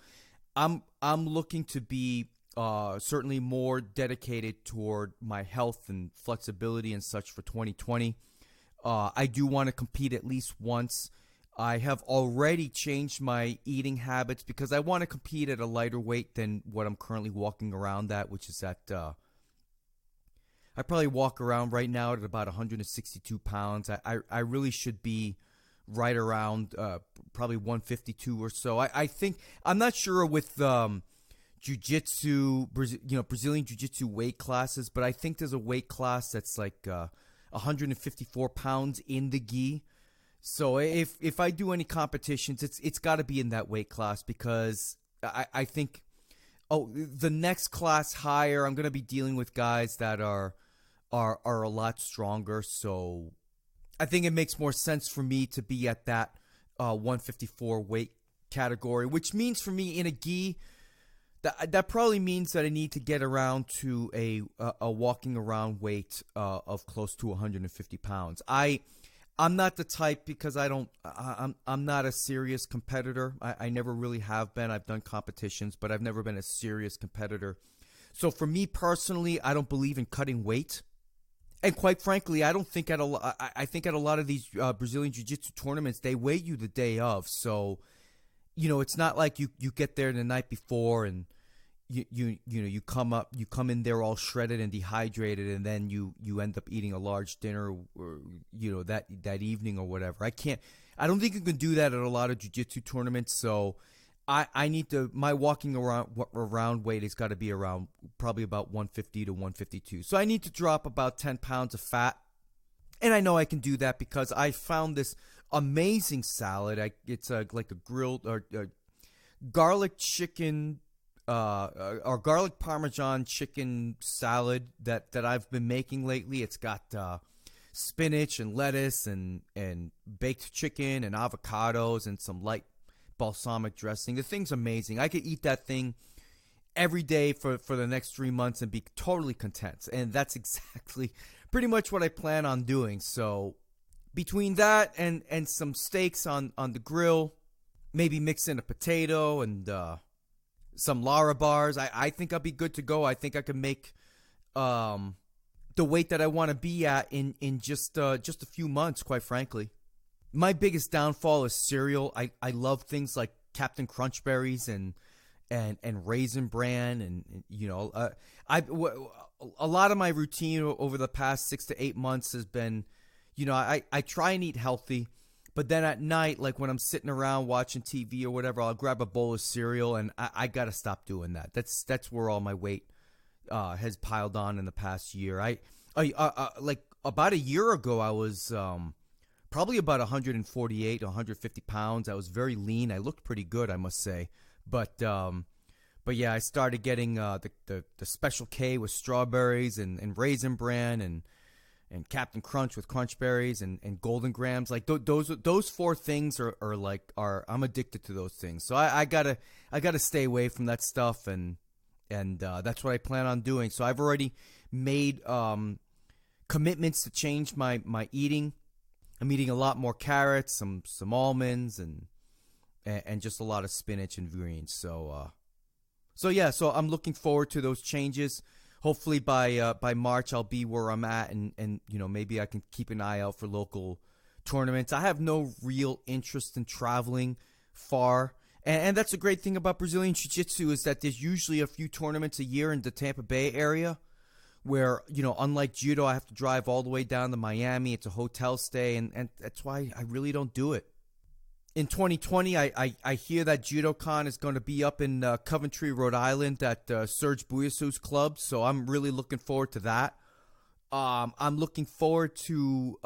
I'm looking to be certainly more dedicated toward my health and flexibility and such for 2020. I do want to compete at least once. I have already changed my eating habits because I want to compete at a lighter weight than what I'm currently walking around at, which is at, I probably walk around right now at about 162 pounds. I really should be right around probably 152 or so. I think, I'm not sure with jiu-jitsu, Brazilian jiu-jitsu weight classes, but I think there's a weight class that's like 154 pounds in the gi. So if I do any competitions, it's got to be in that weight class because I think, the next class higher, I'm going to be dealing with guys that are a lot stronger. So I think it makes more sense for me to be at that 154 weight category, which means for me in a gi, that probably means that I need to get around to a walking around weight of close to 150 pounds. I'm not the type because I'm not a serious competitor. I never really have been. I've done competitions, but I've never been a serious competitor. So for me personally, I don't believe in cutting weight. And quite frankly, I don't think I think at a lot of these Brazilian Jiu-Jitsu tournaments, they weigh you the day of. So, it's not like you get there the night before and you come in there all shredded and dehydrated, and then you end up eating a large dinner, or that evening or whatever. I don't think you can do that at a lot of jiu-jitsu tournaments. So I need to, my walking around weight has got to be around probably about 150 to 152. So I need to drop about 10 pounds of fat, and I know I can do that because I found this amazing salad. It's like a grilled or garlic chicken. Our garlic parmesan chicken salad that I've been making lately. It's got spinach and lettuce and baked chicken and avocados and some light balsamic dressing. The thing's amazing. I could eat that thing every day for the next 3 months and be totally content. And that's exactly pretty much what I plan on doing. So between that and some steaks on the grill, maybe mix in a potato and some Lara bars, I think I'll be good to go. I think I can make the weight that I want to be at in just a few months, quite frankly. My biggest downfall is cereal. I love things like Captain Crunch Berries and Raisin Bran, and a lot of my routine over the past 6 to 8 months has been, I try and eat healthy, but then at night, like when I'm sitting around watching TV or whatever, I'll grab a bowl of cereal, and I got to stop doing that. That's where all my weight has piled on in the past year. I like about a year ago, I was probably about 148, 150 pounds. I was very lean. I looked pretty good, I must say. But yeah, I started getting the Special K with strawberries and Raisin Bran and Captain Crunch with Crunch Berries and Golden Grams. Like those four things are I'm addicted to those things. So I gotta stay away from that stuff, and that's what I plan on doing. So I've already made commitments to change my eating. I'm eating a lot more carrots, some almonds, and just a lot of spinach and greens. So I'm looking forward to those changes. Hopefully by March I'll be where I'm at, and maybe I can keep an eye out for local tournaments. I have no real interest in traveling far, and that's a great thing about Brazilian Jiu-Jitsu is that there's usually a few tournaments a year in the Tampa Bay area, where, unlike Judo, I have to drive all the way down to Miami. It's a hotel stay, and that's why I really don't do it. In 2020, I hear that JudoCon is going to be up in Coventry, Rhode Island at Serge Buyasu's club, so I'm really looking forward to that. I'm looking forward to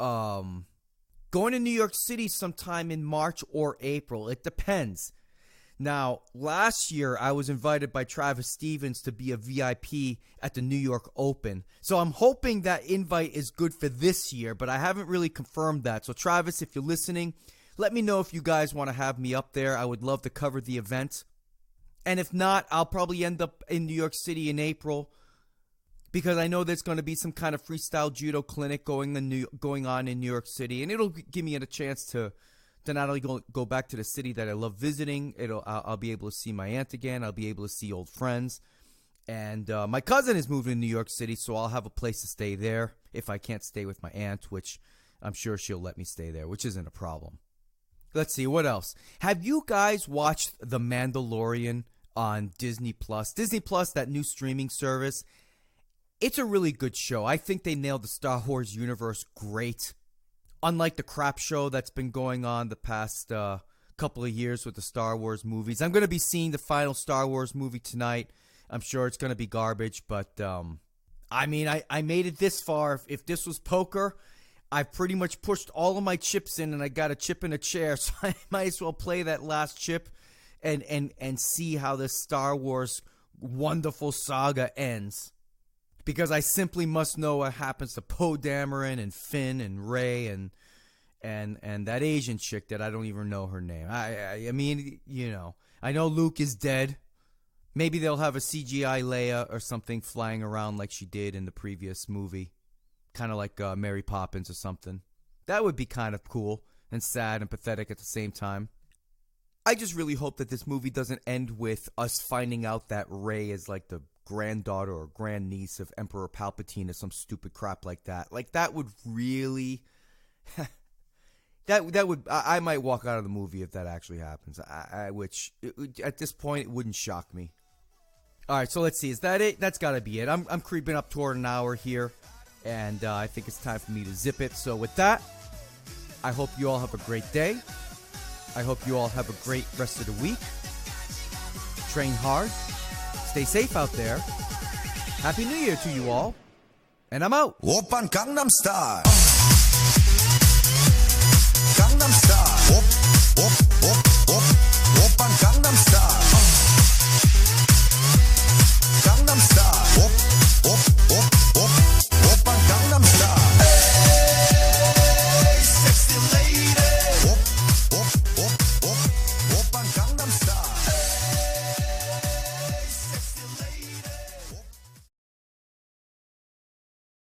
going to New York City sometime in March or April. It depends. Now, last year, I was invited by Travis Stevens to be a VIP at the New York Open. So I'm hoping that invite is good for this year, but I haven't really confirmed that. So Travis, if you're listening, let me know if you guys want to have me up there. I would love to cover the event. And if not, I'll probably end up in New York City in April, because I know there's going to be some kind of freestyle judo clinic going on in New York City. And it'll give me a chance to not only go back to the city that I love visiting, I'll be able to see my aunt again. I'll be able to see old friends. And my cousin is moving to New York City, so I'll have a place to stay there if I can't stay with my aunt, which I'm sure she'll let me stay there, which isn't a problem. Let's see, what else? Have you guys watched The Mandalorian on Disney Plus? Disney Plus, that new streaming service. It's a really good show. I think they nailed the Star Wars universe great. Unlike the crap show that's been going on the past couple of years with the Star Wars movies. I'm going to be seeing the final Star Wars movie tonight. I'm sure it's going to be garbage, but I made it this far. If this was poker, I've pretty much pushed all of my chips in, and I got a chip in a chair, so I might as well play that last chip and see how this Star Wars wonderful saga ends. Because I simply must know what happens to Poe Dameron and Finn and Rey and that Asian chick that I don't even know her name. I mean, I know Luke is dead. Maybe they'll have a CGI Leia or something flying around like she did in the previous movie. Kind of like Mary Poppins or something. That would be kind of cool and sad and pathetic at the same time. I just really hope that this movie doesn't end with us finding out that Rey is like the granddaughter or grandniece of Emperor Palpatine or some stupid crap like that. Like, that would really... that would... I might walk out of the movie if that actually happens. Which, at this point, it wouldn't shock me. Alright, so let's see. Is that it? That's gotta be it. I'm creeping up toward an hour here. And I think it's time for me to zip it. So with that, I hope you all have a great day. I hope you all have a great rest of the week. Train hard. Stay safe out there. Happy New Year to you all. And I'm out. Oppan Gangnam Style. Gangnam Style. Op, op, op.